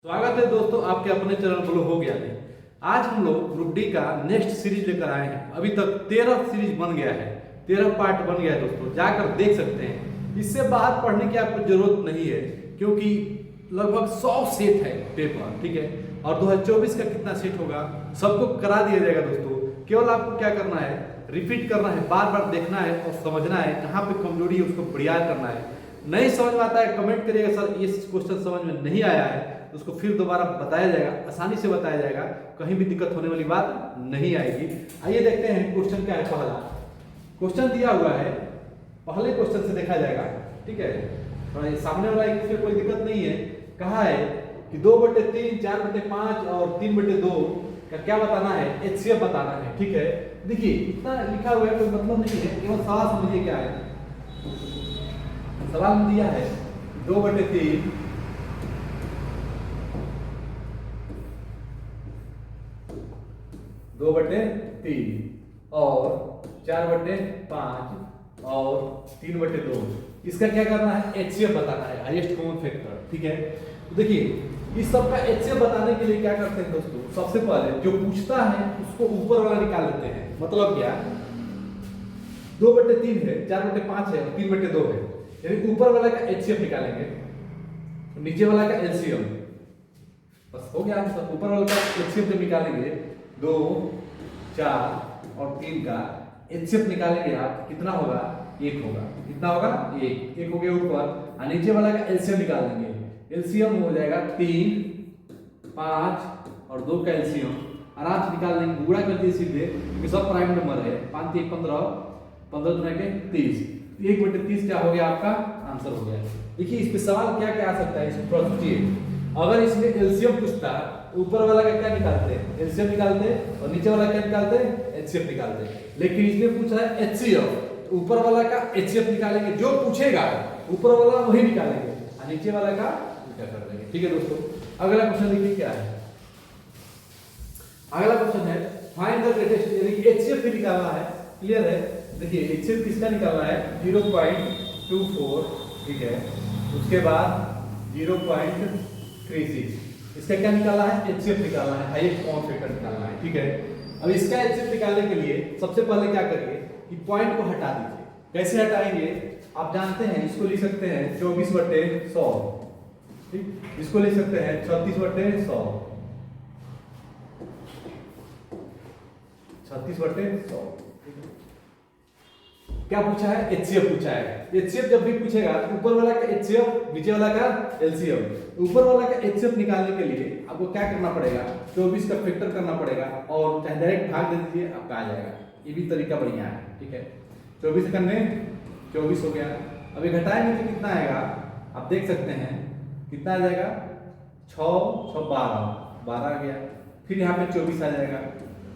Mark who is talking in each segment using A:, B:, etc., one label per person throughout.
A: स्वागत है दोस्तों आपके अपने चैनल ग्लो हो गया है। आज हम लोग ग्रुप डी का नेक्स्ट सीरीज लेकर आए हैं। अभी तक 13 सीरीज बन गया है, 13 पार्ट बन गया है दोस्तों, जाकर देख सकते हैं। इससे बाहर पढ़ने की आपको जरूरत नहीं है क्योंकि लगभग 100 सेट है पेपर, ठीक है। और 2024 का कितना सेट होगा सबको करा दिया जाएगा दोस्तों। केवल आपको क्या करना है, रिपीट करना है, बार बार देखना है और समझना है कहाँ पे कमजोरी है उसको बढ़िया करना है। नहीं समझ में आता है कमेंट करिएगा, सर ये क्वेश्चन समझ में नहीं आया है, उसको फिर दोबारा बताया जाएगा, आसानी से बताया जाएगा, कहीं भी दिक्कत होने वाली बात नहीं आएगी। आइए देखते हैं क्वेश्चन क्या है। पहला क्वेश्चन दिया हुआ है, पहले क्वेश्चन से देखा जाएगा, ठीक है। थोड़ा ये सामने वाला है, इसमें कोई दिक्कत नहीं है। कहा है कि 2/3, 4/5 और 3/2 का क्या बताना है, HCF बताना है, ठीक है। देखिए इतना लिखा हुआ है कोई मतलब नहीं है, केवल सवाल समझिए क्या है। सवाल में दिया है 2/3 और 4/5 और 3/2, इसका क्या करना है, HCF बताना है, हाईएस्ट कॉमन फैक्टर, ठीक है। तो देखिए इस सब का HCF बताने के लिए क्या करते हैं दोस्तों, सबसे पहले जो पूछता है उसको ऊपर वाला निकाल लेते हैं। मतलब क्या, 2/3 है, 4/5 है और 3/2 है, यानी ऊपर वाला का HCF निकालेंगे, नीचे वाला का LCM, बस हो गया। सब ऊपर वाला का HCF जब निकालेंगे 2, 4 और 3 का HCF निकालेंगे आप, कितना होगा, 1 होगा। कितना होगा, 1 हो गया ऊपर। और नीचे वाला का LCM निकाल देंगे, LCM हो जाएगा 3, 5 और 2 का LCM आराम से निकाल देंगे, गुणा कर दिए सीधे क्योंकि सब प्राइम नंबर है। 5 3 15, 15 दुना के 30, 1/30 क्या हो गया, आपका आंसर हो गया। देखिए इस पे सवाल क्या क्या आ सकता है, इसको थोड़ा सोचिए। अगर इसमें LCM पूछता, ऊपर वाला का क्या निकालते हैं, LCM निकालते हैं, और नीचे वाला क्या निकालते हैं, HCF निकालते हैं। लेकिन इसमें पूछ रहा है HCF, तो ऊपर वाला का HCF निकालेंगे, जो पूछेगा ऊपर वाला वही निकालेंगे और नीचे वाला का उल्टा कर देंगे, ठीक है दोस्तों। अगला क्वेश्चन देखिए क्या है। अगला क्वेश्चन है फाइंड द ग्रेटेस्ट, यानी कि HCF भी निकालना है, क्लियर है। देखिए HCF किसका निकालना है, 0.24, ठीक है। उसके बाद 0.36, इसका क्या निकालना है, HCF निकालना है, हाईएस्ट कॉमन फैक्टर निकालना है, ठीक है। अब इसका HCF निकालने के लिए सबसे पहले क्या करिए कि पॉइंट को हटा दीजिए। कैसे हटाएंगे आप जानते हैं, इसको लिख सकते हैं 24/100, ठीक। इसको लिख सकते हैं 36/100, 36/100। क्या पूछा है, HCF पूछा है। HCF जब भी पूछेगा तो ऊपर वाला का HCF, नीचे वाला का LCM। ऊपर वाला का HCF निकालने के लिए आपको क्या करना पड़ेगा, 24 का फैक्टर करना पड़ेगा और चाहे डायरेक्ट भाग दे दीजिए, आपका आ जाएगा। ये भी तरीका बढ़िया है, ठीक है। 24 करने 24 हो गया। अभी घटाएंगे तो कितना आएगा, आप देख सकते हैं कितना आ जाएगा, 6 6 12, 12 आ गया। फिर यहाँ पे 24 आ जाएगा,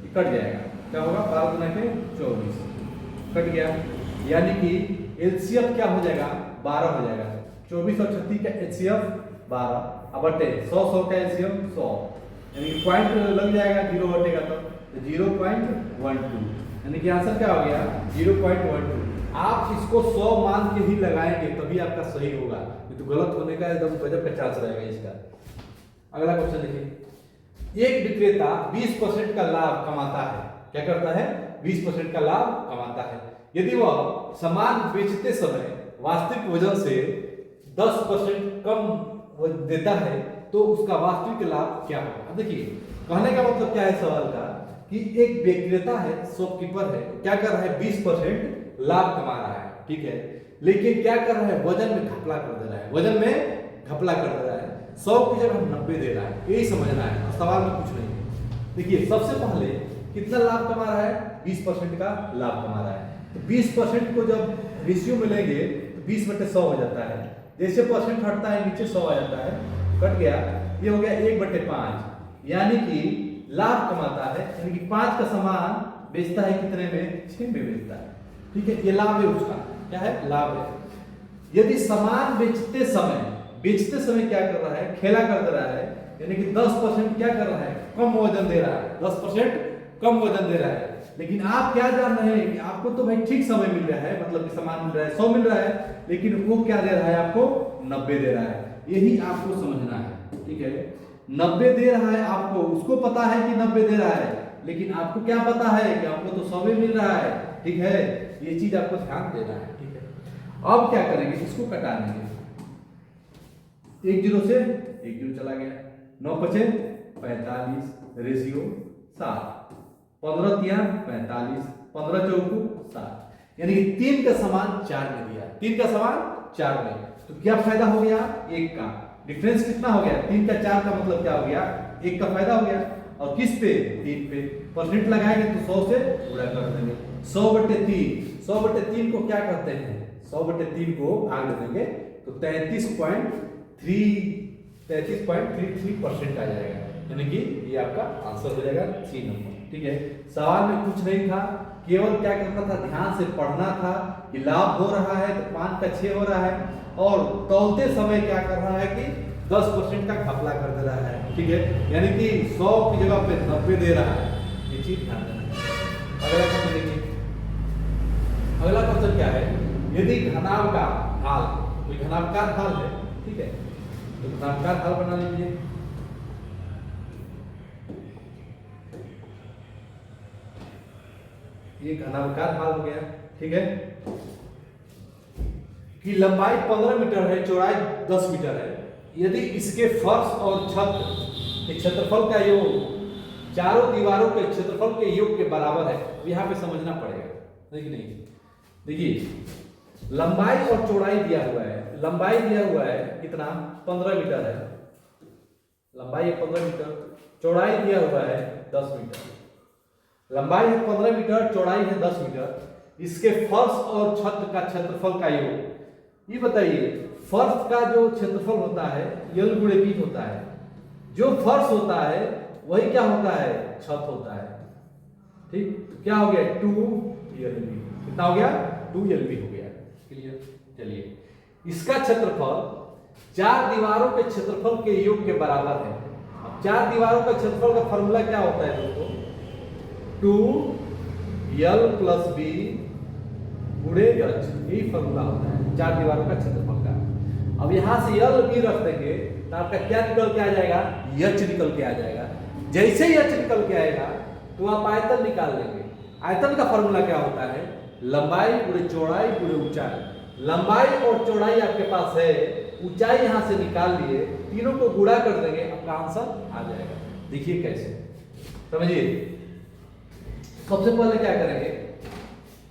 A: ये कट जाएगा, क्या होगा, 12 गुना के 24 कट गया। यानी कि LCF क्या हो जाएगा, 12 हो जाएगा। 24 और 36 का HCF 12, अब बटे 100 का LCM 100, यानी कि पॉइंट लग जाएगा, 0 हटेगा तो 0.12, यानी कि आंसर क्या हो गया, 0.12। आप इसको 100 मान के ही लगाएंगे तभी आपका सही होगा, ये तो गलत होने का एकदम गजब का चांस रहेगा इसका। अगला क्वेश्चन देखिए, एक विक्रेता 20% का लाभ कमाता है, क्या करता है, 20% का लाभ कमाता है। यदि वह सामान बेचते समय वास्तविक वजन से 10% कम देता है तो उसका वास्तविक लाभ क्या होगा। देखिए कहने का मतलब क्या है सवाल का, कि एक विक्रेता है, शॉपकीपर है, क्या कर रहा है, 20% लाभ कमा रहा है, ठीक है। लेकिन क्या कर रहा है, वजन में घपला कर दे रहा है, वजन में घपला कर दे रहा है, 100 की जगह 90 दे रहा है, यही समझना है, सवाल में कुछ नहीं है। देखिए सबसे पहले कितना लाभ कमा रहा है, 20% का लाभ कमा रहा है। तो 20% को जब रेशियो में लेंगे तो 20/100 हो जाता है। जैसे परसेंट हटता है नीचे 100 आ जाता है, कट गया, ये हो गया 1/5, यानी कि लाभ कमाता है, यानी कि 5 का सामान बेचता है, कितने में, 6 में बेचता है, ठीक है। ये लाभ है उसका, क्या है, लाभ है। यदि सामान बेचते समय क्या कर रहा है, खेला कर दे रहा है, यानी कि 10% क्या कर रहा है, कम वजन दे रहा है, 10% कम वजन दे रहा है। लेकिन आप क्या जान रहे हैं कि आपको तो भाई ठीक समय मिल रहा है, मतलब कि सामान मिल रहा है, 100 मिल रहा है, लेकिन वो क्या दे रहा है, आपको 90 दे रहा है। यही आपको समझना है, ठीक है। 90 दे रहा है आपको, उसको पता है कि 90 दे रहा है, लेकिन आपको क्या पता है कि आपको तो 100 मिल रहा है, ठीक है। ये चीज आपको ध्यान देना है, ठीक है। अब क्या करेंगे, इसको कटा देंगे, 1 0 से 1 0 चला गया, 9 5 45 रेशियो 7, 15 3 45, 15 चौको 7, यानी कि 3 का समान 4 में दिया, 3 का समान 4 में। तो क्या फायदा हो गया, 1 का डिफरेंस कितना हो गया, 3 का 4 का मतलब क्या हो गया, 1 का फायदा हो गया। और किस पे, 3 पे। परसेंट लगाएंगे तो 100 से गुणा कर देंगे, 100/3, 100/3 को क्या कहते हैं, 100/3 को भाग दे देंगे तो 33.33% आ जाएगा, यानी कि ये आपका आंसर हो जाएगा सी नंबर, ठीक है। सवाल में कुछ नहीं था, केवल क्या करना था, ध्यान से पढ़ना था कि लाभ हो रहा है तो 5 का 6 हो रहा है, और तौलते समय क्या कर रहा है कि 10% का घपला कर दे रहा है, ठीक है, यानी कि 100 की जगह पे 90 दे रहा है, ये चीज ध्यान देना। अगला क्वेश्चन देखिए, अगला क्वेश्चन क्या है, यदि घनाभ का ढाल, कोई घनाभकार ढाल है, ठीक है, तो घनाभकार ढाल बना लीजिए। ये घनाभकार ढाल हो गया, ठीक है, कि लंबाई 15 मीटर है, चौड़ाई 10 मीटर है, यदि इसके फर्श और छत के क्षेत्रफल का योग चारों दीवारों के क्षेत्रफल के योग के बराबर है, यहाँ पे समझना पड़ेगा, नहीं नहीं, देखिए लंबाई और चौड़ाई दिया हुआ है, लंबाई दिया हुआ है कितना, 15 मीटर है, लंबाई है 15 मीटर, चौड़ाई दिया हुआ है 10 मीटर, लंबाई है 15 मीटर, चौड़ाई है 10 मीटर, इसके फर्श और छत का क्षेत्रफल का योग, ये बताइए फर्श का जो क्षेत्रफल होता है यल गुणे बी होता है, जो फर्श होता है वही क्या होता है, छत होता है, ठीक, तो क्या हो गया 2LB, कितना हो गया 2LB हो गया, क्लियर। चलिए इसका क्षेत्रफल 4 दीवारों के क्षेत्रफल के योग के बराबर है। अब 4 दीवारों का क्षेत्रफल का फॉर्मूला क्या होता है दोस्तों, 2L + B गुणे H, यही फॉर्मूला होता है 4 दीवारों का क्षेत्रफल का। अब यहां से L B रख देंगे तो आपका क्या निकल के आ जाएगा, H निकल के आ जाएगा। जैसे ही H निकल के आएगा तो आप आयतन निकाल लेंगे। आयतन का फॉर्मूला क्या होता है, लंबाई गुणे चौड़ाई गुणे ऊंचाई। लंबाई और चौड़ाई आपके पास है, ऊंचाई यहां से निकाल लिए, तीनों को गुणा कर देंगे, आपका आंसर आ जाएगा। देखिए कैसे, समझिए। सबसे पहले क्या करेंगे,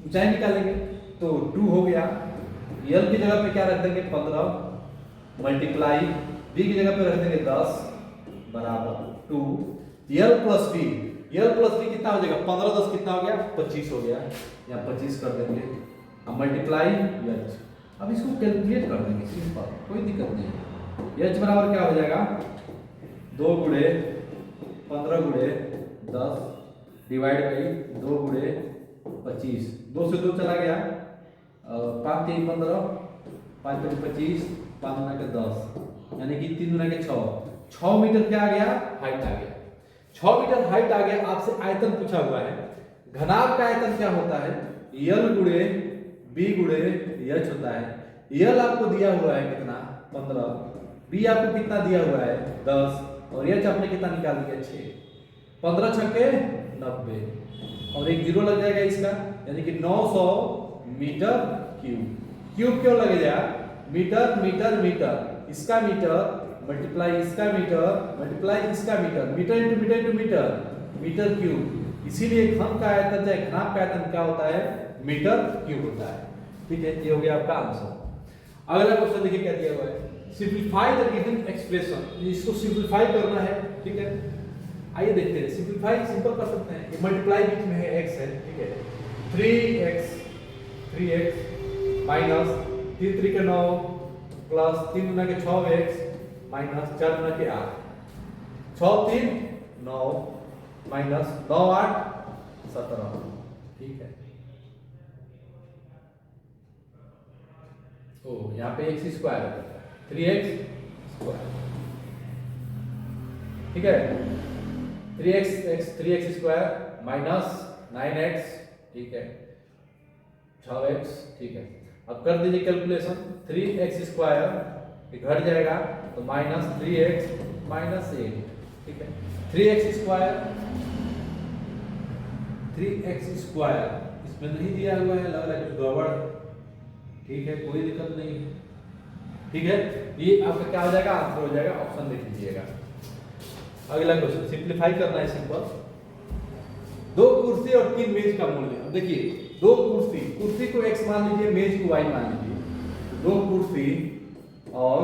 A: ऊंचाई निकालेंगे, तो 2 हो गया, L की जगह पे क्या रख देंगे 15, मल्टीप्लाई B की जगह पे रख देंगे 10 बराबर 2, L + B, L + B कितना हो जाएगा, 15 10 कितना हो गया 25 हो गया, यहाँ 25 कर देंगे, अब मल्टीप्लाई H। अब इसको कैलकुलेट कर देंगे, सिंपल, कोई दिक्कत नहीं है। H बराबर क्या हो जाएगा, 2 गुणे 15 गुणे 10 डिवाइड बाई 2 गुणे 25, 2 से 2 चला गया, 5 3 15, 5 5 25, 5 गुना के 10, यानी कि 3 गुना के 6 मीटर क्या आ गया, हाइट आ गया। 6 मीटर हाइट आ गया। आपसे आयतन पूछा हुआ है, घनाभ का आयतन क्या होता है, L गुणे B गुणे H होता है। L आपको दिया हुआ है कितना 15, B आपको कितना दिया हुआ है 10, और H आपने कितना निकाल दिया 6, 15 छक्के 90, और एक 0 लग जाएगा इसका, यानी कि 900 मीटर क्यूब। क्यूब क्यों लगेगा, मीटर मीटर मीटर, इसका मीटर मल्टीप्लाई इसका मीटर मल्टीप्लाई इसका metre, metre into metre into metre, metre cube. इसीलिए घन का आयतन चाहे घनाभ का आयतन क्या होता है, मीटर क्यूब होता है, ठीक है। ये हो गया आपका आंसर। अगला क्वेश्चन देखिए क्या दिया हुआ है, सिंपलीफाई द गिवन एक्सप्रेशन। इसको सिंपलीफाई करना है, ठीक है। आइए देखते हैं, सिंपलीफाई सिंपल कर सकते हैं। ये मल्टीप्लाई बीच में है, x है, ठीक है, 3x माइनस 3 3 के 9 प्लस 3 गुना के 6x माइनस 4 गुना के 8, 6 3 9 माइनस 9 8 17, ठीक है। ओ यहाँ पे x स्क्वायर 3x ठीक है, 3x स्क्वायर माइनस 9x, ठीक है, 6x, ठीक है। अब कर दीजिए कैलकुलेशन, 3x स्क्वायर घट जाएगा तो माइनस 3x -8, ठीक है। 3x स्क्वायर, 3x स्क्वायर इसमें नहीं दिया हुआ है, लग रहा है कुछ गड़बड़ है, ठीक है, कोई दिक्कत नहीं है, ठीक है। ये आपका क्या हो जाएगा, आंसर हो जाएगा, ऑप्शन देख लीजिएगा। अगला क्वेश्चन सिंप्लीफाई करना है, सिंपल। 2 कुर्सी और 3 मेज का मूल्य। अब देखिए 2 कुर्सी को x मान लीजिए, मेज को y मान लीजिए। 2 कुर्सी और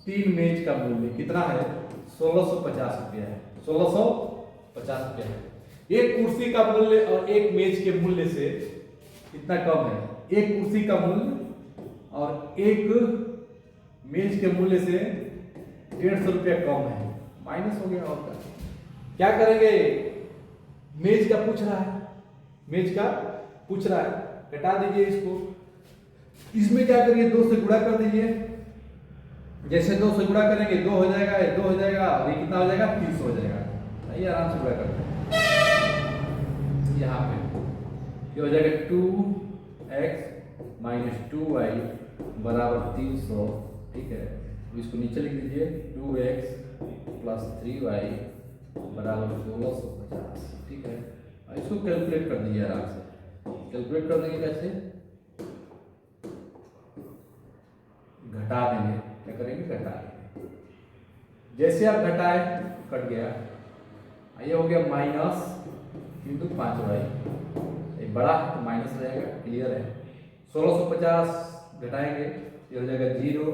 A: 3 मेज का मूल्य कितना है, 1650 रुपया है, 1650 रुपया है। एक कुर्सी का मूल्य और एक मेज के मूल्य से कितना कम है, एक कुर्सी का मूल्य और एक मेज के मूल्य से 150 रुपया कम है, माइनस हो गया। और क्या करेंगे, मेज का पूछ रहा है, मेज का पूछ रहा है, घटा दीजिए इसको। इसमें क्या करिए, 2 से गुणा कर दीजिए। जैसे 2 से गुणा करेंगे 2 हो जाएगा, 2 हो जाएगा, और ये कितना हो जाएगा, 30 हो जाएगा। ये आराम से गुणा करते हैं। यहाँ पे ये हो जाएगा 2x माइनस 2y बराबर 300, ठीक है। इसको नीचे लिख दीजिए, 2x प्लस 3y बराबर 1650, ठीक है। इसको कैलकुलेट कर दीजिए आराम से। कैलकुलेट कर देंगे कैसे, घटा देंगे, क्या करेंगे, घटा देंगे। जैसे आप घटाए कट गया, ये हो गया माइनस किंतु 5y, एक बड़ा तो माइनस रहेगा, क्लियर है। 1650 घटाएंगे, ये हो जाएगा 0,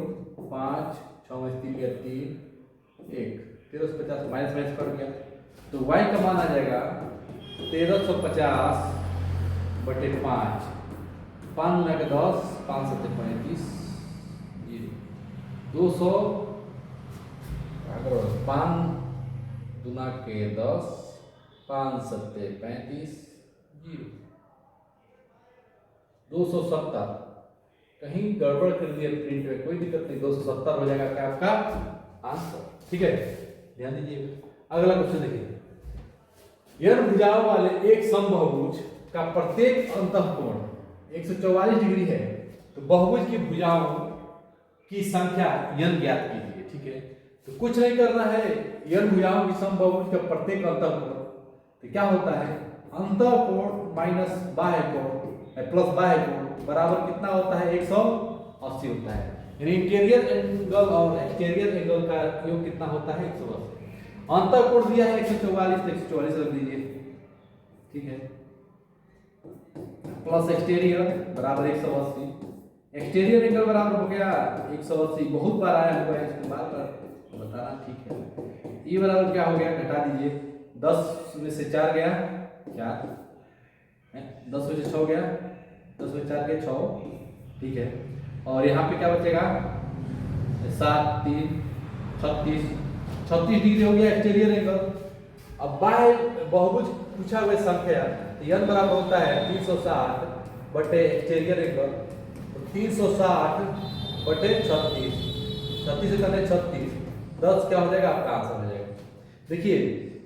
A: 5, 6 में 3 गया 3, 1, 1350 माइनस माइनस कट गया, तो y का मान आ जाएगा 1350 बटे 5, 5 गुना के 10, 5 सत्ते 35, 200, 5 गुना के 10, 5 सत्ते 35, 270। कहीं गड़बड़ कर दिया प्रिंट में, कोई दिक्कत नहीं, 270 हो जाएगा क्या आपका आंसर, ठीक है। ध्यान दीजिए। अगला क्वेश्चन देखिए, यह भुजाओं वाले एक समबाहुभुज का प्रत्येक अंतःकोण 144 डिग्री है, तो बहुभुज की भुजाओं की संख्या n ज्ञात कीजिए, ठीक है। तो कुछ नहीं करना है, n भुजाओं की समबाहुभुज का प्रत्येक अंतःकोण, तो क्या होता है, अंतःकोण माइनस बाह्य कोण प्लस बाह्य कोण बराबर कितना होता है, 180 होता है। यानी इंटीरियर एंगल और एक्सटीरियर एंगल का योग कितना होता है, 180। अंतःकोण दिया है 144, तो 144 रख दीजिए, ठीक है, प्लस एक्सटीरियर बराबर 180। एक्सटीरियर एंगल बराबर हो गया 180, बहुत बार आया हुआ है, इसके बाद बताना, ठीक है। ये बराबर क्या हो गया, घटा दीजिए, 10 में से 4 गया 4, 10 में से 6 गया, 10 में 4 गया 6, ठीक है। और यहाँ पे क्या बचेगा, 7, 3, 36 डिग्री हो गया एक्सटीरियर एंगल। अब बाह्य बहुभुज पूछा हुआ संख्या, n बराबर होता है 360 बटे एक्सटीरियर एंगल, तो 360 बटे 36, 36 से करने 36, 10 क्या हो जाएगा, आपका आंसर हो जाएगा। देखिए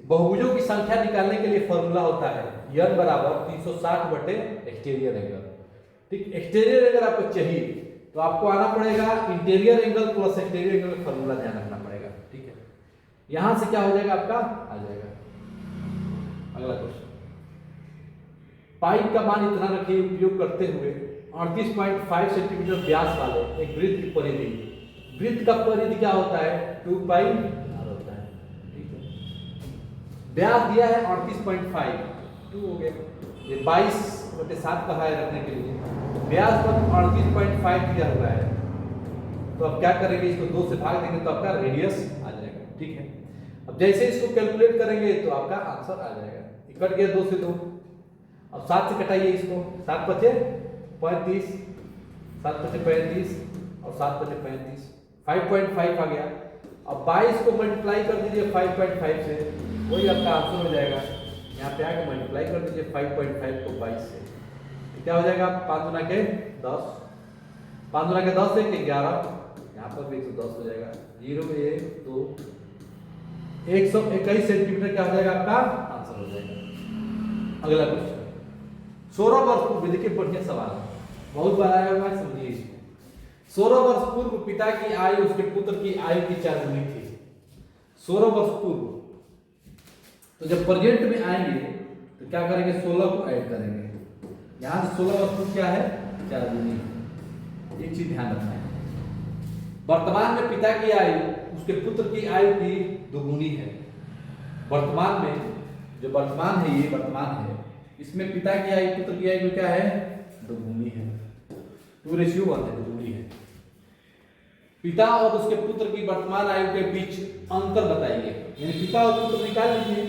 A: बहुभुजों की संख्या निकालने के लिए फॉर्मूला होता है n बराबर 360 बटे एक्सटीरियर एंगल, ठीक। एक्सटीरियर एंगल आपको चाहिए तो आपको आना पड़ेगा interior angle plus exterior angle का फॉर्मूला ध्यान रखना पड़ेगा, ठीक है। यहां से क्या हो जाएगा, आपका आ जाएगा। अगला क्वेश्चन, पाइप का मान इतना रखिए उपयोग करते हुए 38.5 सेंटीमीटर व्यास वाले एक वृत्त की परिधि, वृत्त का परिधि क्या होता है, 2 पाई होता है, ठीक है। व्यास दिया है 38.5, 2 हो गया, ये 22/7 कहा है रखने के लिए, व्यास पर 38.5 दिया हुआ है, तो अब क्या करेंगे, इसको 2 से भाग देंगे तो आपका रेडियस आ जाएगा, ठीक है। अब जैसे इसको कैलकुलेट करेंगे तो आपका आंसर आ जाएगा। कट गया 2 से 2, अब 7 से कटाइए इसको, 7 बचे 35, 7 बचे 35 और 7 बचे 35, 5.5 आ गया। अब 22 को मल्टीप्लाई कर दीजिए 5.5 से, वही आपका आंसर हो जाएगा। यहाँ पे आके मल्टीप्लाई कर दीजिए 5.5 को 22 से, तो क्या हो जाएगा, 5 गुना के 10, 5 गुना के 10 एक 11, यहाँ पर भी 110 हो जाएगा, 0 1 2 121 सेंटीमीटर क्या हो जाएगा, आपका आंसर हो जाएगा। अगला क्वेश्चन, 16 वर्ष पूर्व, देखिए बढ़िया सवाल है, बहुत बार आया हुआ है, समझिए इसको। 16 वर्ष पूर्व पिता की आयु उसके पुत्र की आयु की 4 गुनी थी। 16 वर्ष पूर्व। तो जब प्रेजेंट में आएंगे तो क्या करेंगे, 16 को ऐड करेंगे। यहां से 16 वर्ष पूर्व क्या है, 4 दूनी। एक चीज ध्यान रखना है, वर्तमान में पिता की आयु उसके पुत्र की आयु की दोगुनी है। वर्तमान में जो वर्तमान है, ये वर्तमान है, इसमें पिता की आयु पुत्र की आयु क्या है, दोगुनी है। 2:1 है, दोगुनी है। पिता और उसके पुत्र की वर्तमान आयु के बीच अंतर बताइए, यानी पिता और पुत्र निकाल लीजिए।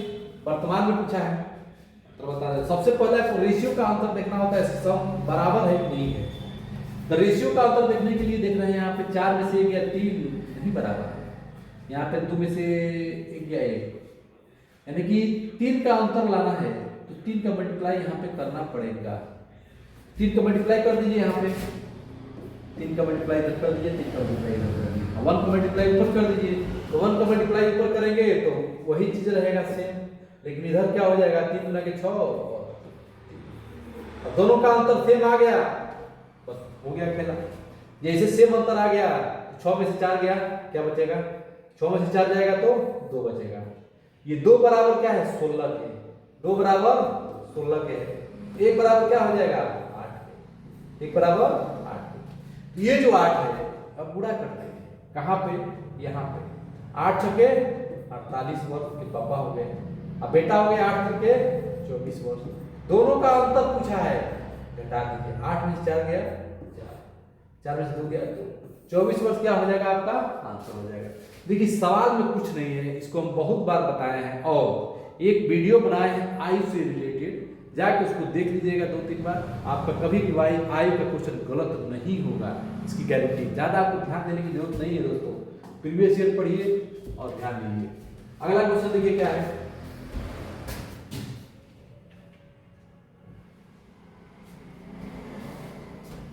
A: वर्तमान में पूछा है तो बता दें। सबसे पहले रेशियो का अंतर देखना होता है, सम बराबर है कि नहीं है। तो रेशियो का अंतर देखने के लिए देख रहे हैं यहाँ पे 4 में से 1 या 3 नहीं बराबर है, यहाँ पे 2 में से 1 या 1, यानी कि 3 का अंतर लाना है तो 3 का मल्टीप्लाई यहाँ पे करना पड़ेगा। 3 का मल्टीप्लाई कर दीजिए, यहाँ पे 3 का मल्टीप्लाई इधर कर दीजिए, 3 का मल्टीप्लाई इधर कर दीजिए, 1 का मल्टीप्लाई ऊपर कर दीजिए। तो 1 का मल्टीप्लाई ऊपर करेंगे तो वही चीज रहेगा सेम, लेकिन इधर क्या हो जाएगा, 3 गुना के 6, दोनों का अंतर सेम आ गया, बस हो गया खेला। जैसे सेम अंतर आ गया, 6 में से 4 गया, क्या बचेगा, 6 में से 4 जाएगा तो 2 बचेगा। ये 2 बराबर क्या है, 16 के, 2 बराबर 16 के है। 1 बराबर क्या हो जाएगा, 8 के, 1 बराबर 8। ये जो 8 है अब गुणा करते हैं, कहाँ पे, यहाँ पे। 8 छके 48 वर्ष के पापा हो गए, अब बेटा हो गया 8 छके 24 वर्ष। दोनों का अंतर पूछा है, घटा दीजिए। 8 में से 4 गया 4, 4 में से 2 गया 2, 24 वर्ष क्या हो जाएगा, आपका आंसर हो जाएगा। देखिए सवाल में कुछ नहीं है, इसको हम बहुत बार बताए हैं और एक वीडियो बनाए हैं आयु से रिलेटेड, जाके उसको देख लीजिएगा 2-3 बार। आपका कभी भी आयु का क्वेश्चन गलत नहीं होगा, इसकी गारंटी। ज्यादा आपको ध्यान देने की जरूरत नहीं है दोस्तों, प्रीवियस ईयर पढ़िए और ध्यान दीजिए। अगला क्वेश्चन देखिए क्या है,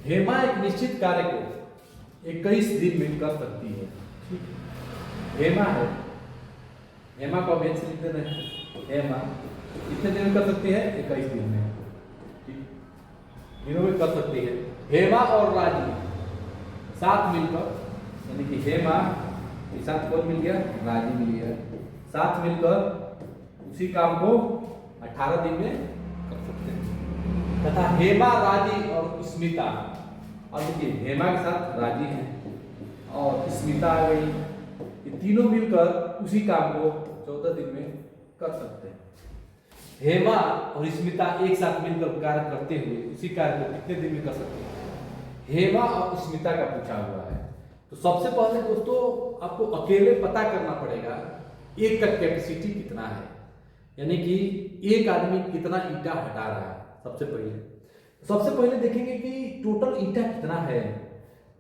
A: हेमा एक निश्चित कार्य को 21 दिन में कर सकती है। हेमा है, हेमा को अभ्यंश लिख देना है। हेमा कितने दिन में कर सकती है, 21 दिन में, दिनों में कर सकती है। हेमा और राजी साथ मिलकर, यानी कि हेमा के साथ कौन मिल गया, राजी मिल गया, साथ मिलकर उसी काम को 18 दिन में कर सकते हैं। तथा हेमा, राजी और स्मिता, अब देखिए हेमा के साथ राजी है और स्मिता आ गई, ये तीनों मिलकर उसी काम को 14 दिन में कर सकते हैं। हेमा और स्मिता एक साथ मिलकर कार्य करते हुए उसी कार्य को कितने दिन में कर सकते हैं, हेमा और स्मिता का पूछा हुआ है। तो सबसे पहले दोस्तों आपको अकेले पता करना पड़ेगा एक का कैपेसिटी कितना है, यानी कि एक आदमी कितना ईंटा हटा रहा है। सबसे पहले देखेंगे कि टोटल ईंटा कितना है।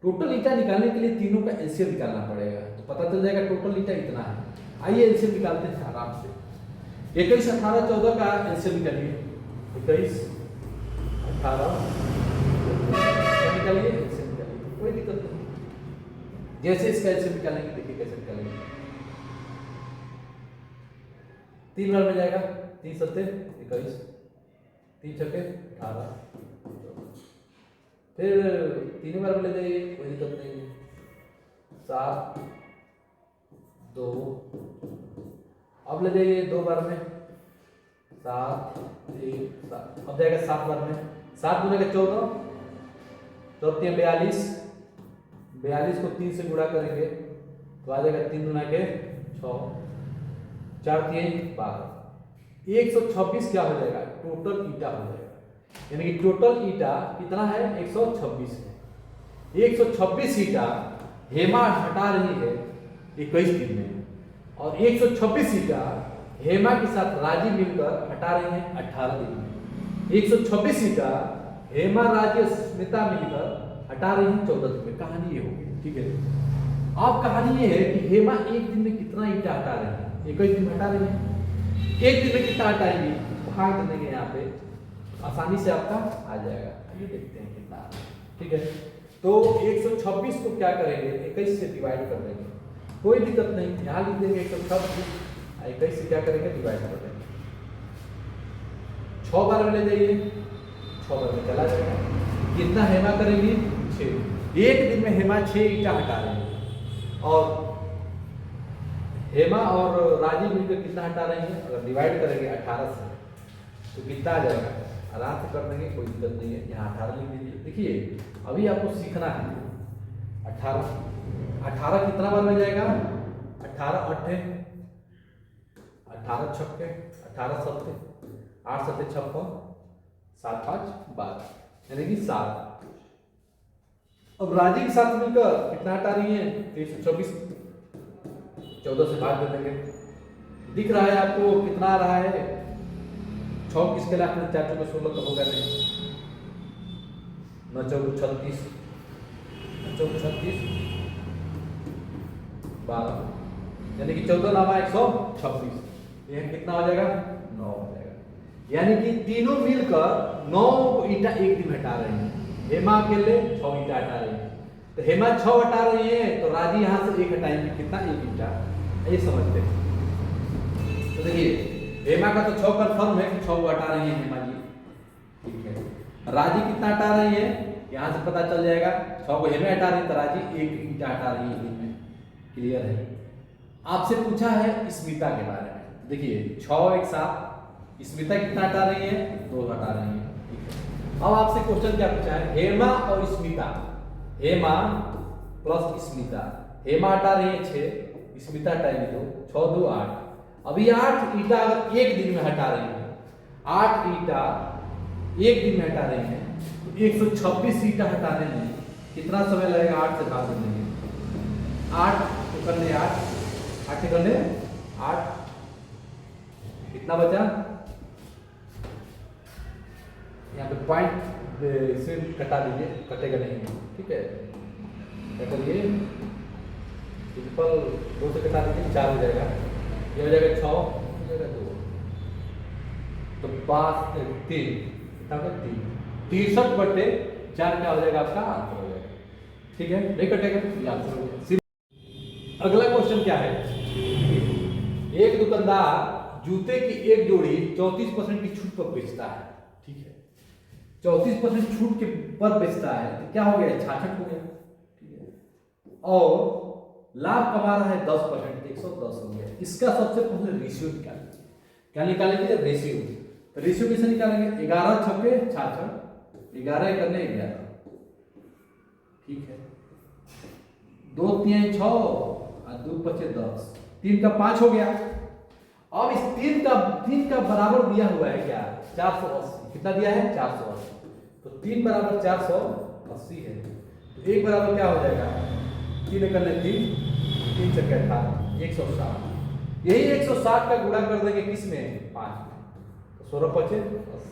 A: टोटल ईंटा निकालने के लिए तीनों का एलसीएम निकालना पड़ेगा, तो पता चल जाएगा टोटल ईंटा इतना है। आइए एलसीएम निकालते हैं आराम से। 21, 18, 14 का एलसीएम निकालिए। 21, 18 निकालिए, एलसीएम निकालिए, कोई दिक्कत नहीं। जैसे इसका एलसीएम निकालेंगे, देखिए कैसे निकालेंगे। 3 बार में जाएगा, 3 सत्ते 21, 3 छक्के 18, फिर 3 बार में ले जाइए, कोई दिक्कत नहीं है। 7, 2, अब ले जाइए 2 बार में, 7, 1, 7, अब जाएगा 7 बार में। 7 गुना के 14, 14 42, 42 को 3 से गुणा करेंगे तो आ जाएगा 3 गुना के 6, 4 3 12, 126 क्या हो जाएगा, टोटल ईंटा हो जाएगा। यानी कि टोटल ईंटा कितना है, 126 है। 126 ईंटा हेमा हटा रही है 21 दिन में, और 126 ईंटा हेमा के साथ राजी मिलकर हटा रही है 18 दिन में। 126 ईंटा हेमा, राजी और स्मिता मिलकर हटा रही है 14 दिन में। कहानी ये होगी, ठीक है। अब कहानी ये है कि हेमा एक दिन में कितना ईंटा हटा रही है, 21 दिन में हटा रही है। एक दिन में कितना हटाएंगे, भाग कर देंगे, यहाँ पे आसानी से आपका आ जाएगा। ये देखते हैं कितना, ठीक है। तो 126 को क्या करेंगे, 21 से डिवाइड कर देंगे, कोई दिक्कत नहीं। यहाँ लिख देंगे 126, 21 से क्या करेंगे, डिवाइड कर देंगे। 6 बार में ले जाइए, 6 बार में चला जाएगा। कितना हेमा करेंगी, 6। एक दिन में हेमा 6 ईंटा हटा रही है और हेमा और राजी मिलकर कितना हटा रही हैं? अगर डिवाइड करेंगे 18 से तो कितना आ जाएगा? आराम से कर देंगे, कोई दिक्कत नहीं है। यहाँ 18 लिख दीजिए। देखिए अभी आपको सीखना है 18 कितना बार में जाएगा? 18 अट्ठे 18 छक्के 18 सत्ते 8 सत्ते 56 7 5 12 यानी कि 7। अब राजी के साथ मिलकर कितना हटा रही है? 324 14 से भाग दे देंगे। दिख रहा है आपको कितना आ रहा है? 6 किसके लाख में 4 चौके 16 तो होगा नहीं। 9 चौके 36 9 चौके 36 12 यानी कि 14 लावा 126। यह कितना हो जाएगा? 9 हो जाएगा। यानी कि तीनों मिलकर 9 ईंटा एक दिन हटा रहे हैं। हेमा अकेले 6 ईंटा हटा रही है। तो हेमा 6 हटा रही है तो राजी यहाँ से 1 हटाएंगे, कितना? 1 ईंटा। ये समझते हैं। तो देखिए हेमा का तो 6 कंफर्म है कि 6 हटा रही है हेमा जी, ठीक है। राजी कितना हटा रही है? यहाँ से पता चल जाएगा। 6 को हेमा हटा रही है तो राजी 1 ईंटा हटा रही है दिन में। क्लियर है? आपसे पूछा है स्मिता के बारे में। देखिए 6 एक 7, स्मिता कितना हटा रही है? 2 हटा रही है। अब आपसे क्वेश्चन क्या पूछा है? हेमा और स्मिता, हेमा प्लस स्मिता। हेमा हटा रही है 6, स्मिता हटाएगी 2, 6 2 8। अभी 8 ईंटा अगर एक दिन में हटा रही है, 8 ईंटा एक दिन में हटा रही है तो 126 ईंटा हटाने में कितना समय लगेगा? 8 से भाग देंगे। 8 तो करने 8 8 करने 8 कितना बचा? यहाँ पे पॉइंट से कटा दीजिए, कटेगा नहीं, ठीक है। क्या करिए? सिंपल 2 से कटा दीजिए, 4 हो जाएगा। ये हो जाएगा 6, हो जाएगा 2 तो 5 3 कितना होगा? 3 63/4 क्या हो जाएगा? आपका आंसर हो जाएगा, ठीक है। नहीं कटेगा, ये आंसर हो जाएगा। अगला क्वेश्चन क्या है? एक दुकानदार जूते की एक जोड़ी 34% की छूट पर बेचता है, ठीक है। 34% छूट के पर बेचता है तो क्या हो गया? 66 हो गया, ठीक है। और लाभ कमा रहा है 10%, 110 हो गया। इसका सबसे पहले रेशियो निकालेंगे। क्या निकालेंगे? रेशियो। तो रेशियो कैसे निकालेंगे? 11 छक्के 66, 11 करने 11, ठीक है। 2 3 6 और 2 5 10, 3 का 5 हो गया। अब इस 3 का बराबर दिया हुआ है क्या? 480। कितना दिया है? 480। तो 3 बराबर 480 है तो 1 बराबर क्या हो जाएगा? 3 करने 3 3 छक्के 18 160। यही 160 का गुणा कर देंगे किस में? 5 में। तो 16 5 80।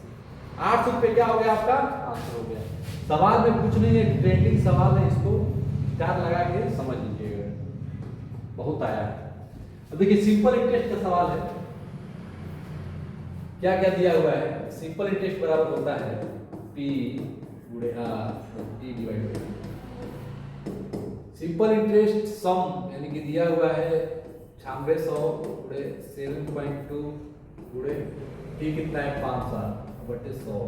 A: 800 पे क्या हो गया आपका? आंसर हो गया। सवाल में कुछ नहीं है, ट्रेंडिंग सवाल है, इसको स्टार लगा के समझ लीजिएगा, बहुत आया है। अब देखिए सिंपल इंटरेस्ट का सवाल है। क्या क्या दिया हुआ है? सिंपल इंटरेस्ट बराबर होता है P गुणे R T divide by. Simple interest sum यानी कि दिया हुआ है 9600 गुणे 7.2 गुणे T कितना है? 500/100।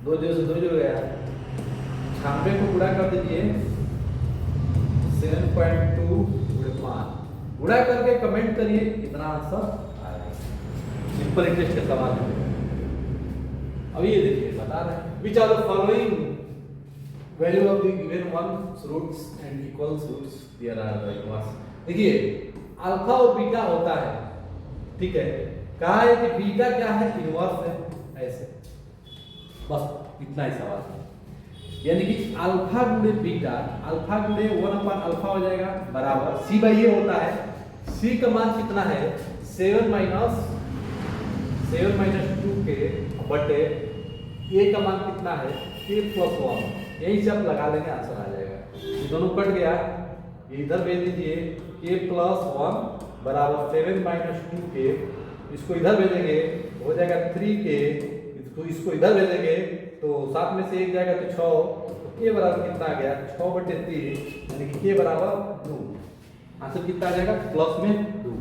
A: 2 0 से 2 जुड़ गया। 96 को गुणा कर दीजिए 7.2 गुणे 5, गुणा करके कमेंट करिए कितना आंसर आएगा। सिंपल इंटरेस्ट का सवाल है। अब ये देखिए बता रहे हैं which are the following value of the given once roots and equals roots there are the inverse. देखिए अल्फा और बीटा होता है, ठीक है। कहा है कि बीटा क्या है? इनवर्स है, ऐसे बस इतना ही सवाल है। यानी कि अल्फा गुणे बीटा, अल्फा गुणे 1/अल्फा हो जाएगा बराबर c बाई ए होता है। c का मान कितना है? 7 - 2k बटे a का मान कितना है? k + 1। यही से आप लगा लेंगे, आंसर आ जाएगा। ये दोनों कट गया, ये इधर भेज दीजिए k + 1 बराबर 7 - 2k। इसको इधर भेजेंगे हो जाएगा 3k, इसको इधर भेजेंगे तो 7 में से 1 जाएगा तो 6, तो k बराबर कितना आ गया? 6/3 यानी कि k बराबर 2। आंसर कितना आ जाएगा? प्लस में 2।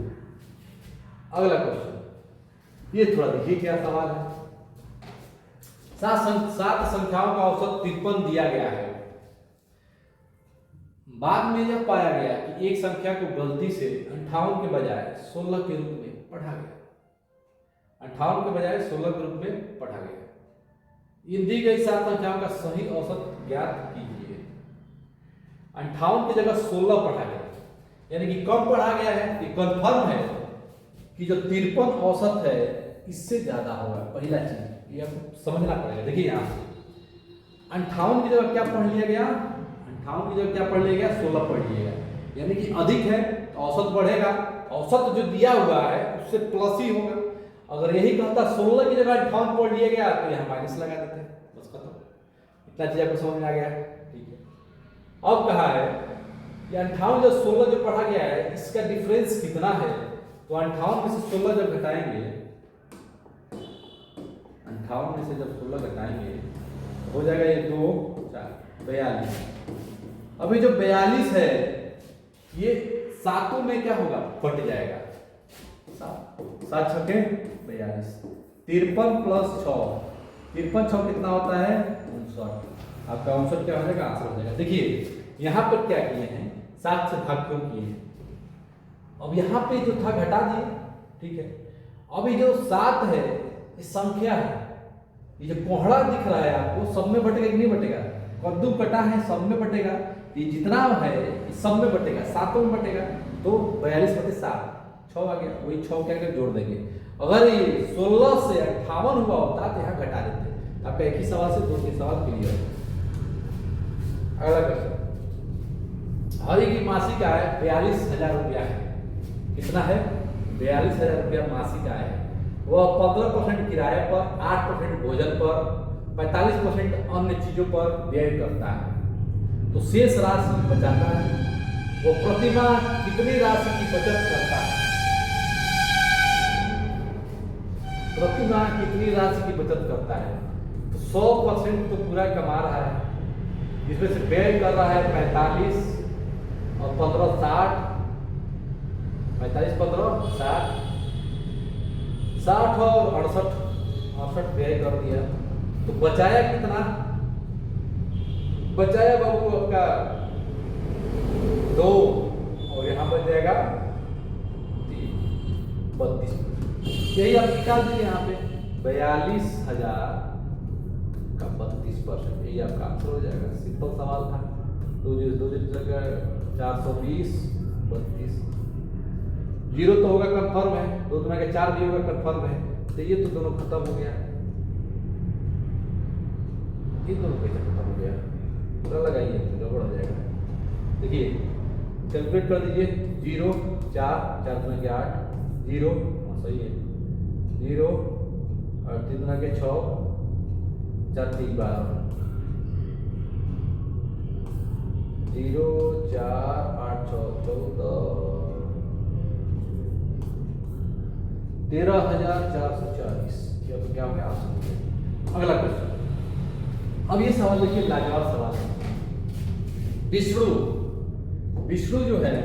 A: अगला क्वेश्चन ये थोड़ा देखिए क्या सवाल है। 7 संख्याओं का औसत 53 दिया गया है।
B: बाद में यह पाया गया कि एक संख्या को गलती से 58 के बजाय 16 के रूप में पढ़ा गया। 58 के बजाय 16 के रूप में पढ़ा गया। इन दी गई 7 संख्याओं का सही औसत ज्ञात कीजिए। 58 की जगह 16 पढ़ा गया, यानी कि कम पढ़ा गया है। ये कंफर्म है कि जो 53 औसत है इससे ज्यादा होगा। पहला चीज ये आपको समझना पड़ेगा। देखिए यहाँ से 58 की जगह क्या पढ़ लिया गया, 58 की जगह क्या पढ़ लिया गया, 16 पढ़ लिया गया, यानी कि अधिक है तो औसत बढ़ेगा। औसत जो दिया हुआ है उससे प्लस ही होगा। अगर यही कहता 16 की जगह 58 पढ़ लिया गया तो यहाँ माइनस लगा देते हैं, बस खत्म। इतना चीज आपको समझ में आ गया, ठीक है। अब कहा है कि 58 जो 16 जो पढ़ा गया है इसका डिफरेंस कितना है, तो 58 में से 16 जब घटाएंगे, 58 में से जब 16 घटाएंगे हो जाएगा ये 2 4 42। अभी जो 42 है ये सातों में क्या होगा, बट जाएगा। 7 छके 42, 53 प्लस 6, 53 6 कितना होता है 59। आपका 59 क्या हो जाएगा, आंसर हो जाएगा। देखिए यहाँ पर क्या किए हैं, 7 से भाग क्यों किए हैं। अब यहाँ पे जो था घटा दिए, ठीक है। अभी जो 7 है ये संख्या है, ये जो कोहड़ा दिख रहा है आपको सब में बटेगा कि नहीं बटेगा, कद्दू कटा है सब में बटेगा, ये जितना है सब में बटेगा, सातों में बटेगा। तो 42/7 6 आ गया, वही 6 क्या कर जोड़ देंगे। अगर ये 16 से 58 हुआ होता तो यहाँ घटा देते। आपका एक ही सवाल से 2-3 सवाल क्लियर। अगला क्वेश्चन, हरि की मासिक आय 42,000 रुपया है। कितना है, 42,000 रुपया मासिक आय है। वह 15% किराए पर, 8% भोजन पर, 45% अन्य चीजों पर व्यय करता है, तो शेष राशि बचाता है। वो प्रतिमाह कितनी राशि की बचत करता है, प्रतिमाह कितनी राशि की बचत करता है। तो 100% तो पूरा कमा रहा है, इसमें से व्यय कर रहा है 45 और 15 60, 45 15 60, 60 और 68 व्यय कर दिया। तो बचाया कितना, बचाया बाबू आपका 2 और यहाँ बच जाएगा 32। यही आप निकाल दीजिए यहाँ पे 42,000 का 32%, यही आपका आंसर हो जाएगा। सिंपल सवाल था। 2 जगह 420 32, जीरो तो होगा कंफर्म है, 2 गुना के 4 भी होगा कंफर्म है। तो ये तो दोनों खत्म हो गया, ये दोनों कैसे खत्म हो गया, पूरा लगाइए तो गड़बड़ हो जाएगा। देखिए कैलकुलेट कर दीजिए, 0 4 4 गुना के 8 0, सही है 0 और 3 गुना के 6 4 3 12, 0 4 8 6 14, 13,440। ये तो क्या हो गया, आंसर। अगला क्वेश्चन, अब ये सवाल देखिए लाजवाब सवाल है। विष्णु जो है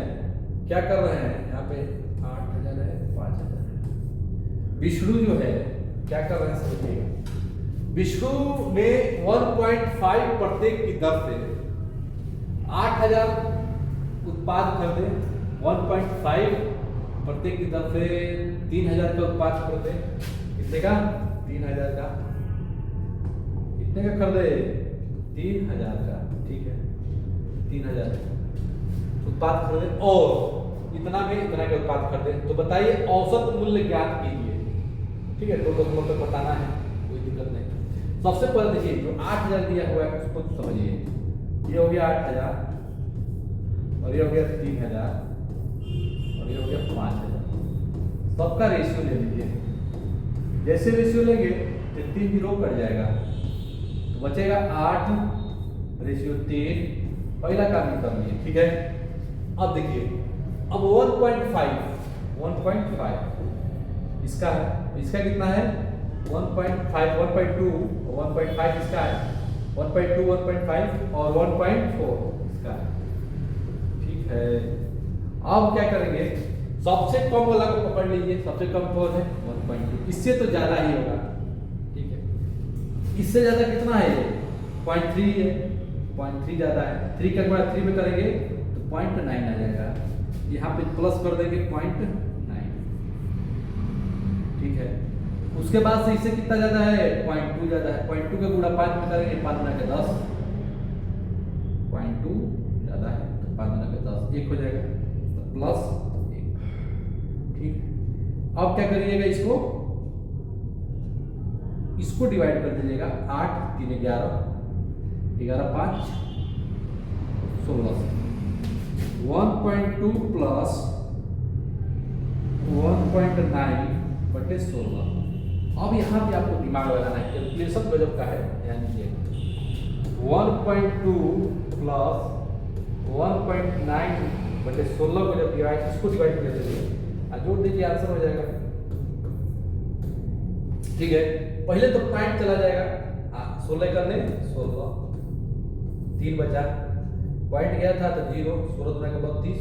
B: क्या कर रहे हैं, यहाँ पे 8,000 है 5,000 है। विष्णु जो है क्या कर रहे हैं समझिएगा। विष्णु ने 1.5 प्रत्येक की दर से 8,000 उत्पाद कर दे, 1.5 प्रत्येक की दर से 3,000 का उत्पाद कर दे। कितने का, 3,000 का। कितने का कर दे, 3,000 का, ठीक है 3,000 उत्पाद कर दे और इतना में इतना का उत्पाद कर दे। तो बताइए औसत मूल्य ज्ञात कीजिए, ठीक है। 2 दशमलव तक बताना है, कोई दिक्कत नहीं। सबसे पहले देखिए जो 8,000 दिया हुआ है उसको समझिए। ये हो गया 8,000 और ये हो गया 3,000 और ये हो गया 5,000। सबका रेशियो ले लीजिए। जैसे रेशियो लेंगे तो 3 रो कट जाएगा, तो बचेगा 8 रेशियो 3। पहला काम ही कर लिए, ठीक है। अब देखिए, अब 1.5 इसका है, इसका कितना है 1.5 1.2 और 1.5 इसका है, 1.2 1.5 और 1.4 इसका है, ठीक है। अब क्या करेंगे, सबसे कम वाला को पकड़ लीजिए। सबसे कम कौन है 1.2, इससे तो ज्यादा ही होगा, ठीक है। इससे ज्यादा कितना है 0.3 है, 0.3 ज्यादा है। 3 का गुणा 3 में करेंगे 0.9 आ जाएगा, यहाँ पे प्लस कर देंगे 0.9, ठीक है। उसके बाद से इससे कितना ज्यादा है, 0.2 ज्यादा है, 0.2 का गुणा 5 में करेंगे, 5 गुना के 10, 0.2 ज्यादा है तो 5 गुना के 10 1 हो जाएगा, तो प्लस 1, ठीक। अब क्या करिएगा, इसको डिवाइड कर दीजिएगा, 8 3 11, 11 5 16 से 1.2 प्लस 1.9 बटे 16। अब यहाँ पे आपको दिमाग लगाना है, कैलकुलेशन गजब का है, ध्यान दीजिए। 1.2 प्लस 1.9 बटे 16 को जब डिवाइड, इसको डिवाइड कर दीजिए, जोड़ दीजिए, आंसर हो जाएगा, ठीक है। पहले तो पॉइंट चला जाएगा, 16 करने 16, 3 बचा, पॉइंट गया था तो 0, 16 गुना के 32,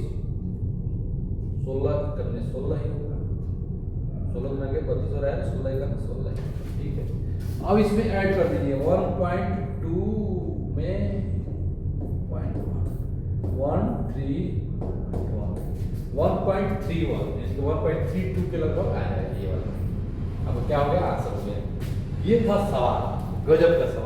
B: 16 करने 16 ही होगा, 16 गुना के 32 हो रहा है, 16 का 16, ठीक है। अब इसमें ऐड कर दीजिए 1.2 में 1.31 यानी कि 1.32 के लगभग आ जाएगा ये वाला। अब क्या हो गया, आंसर हो गया। ये था सवाल, गजब का सवाल।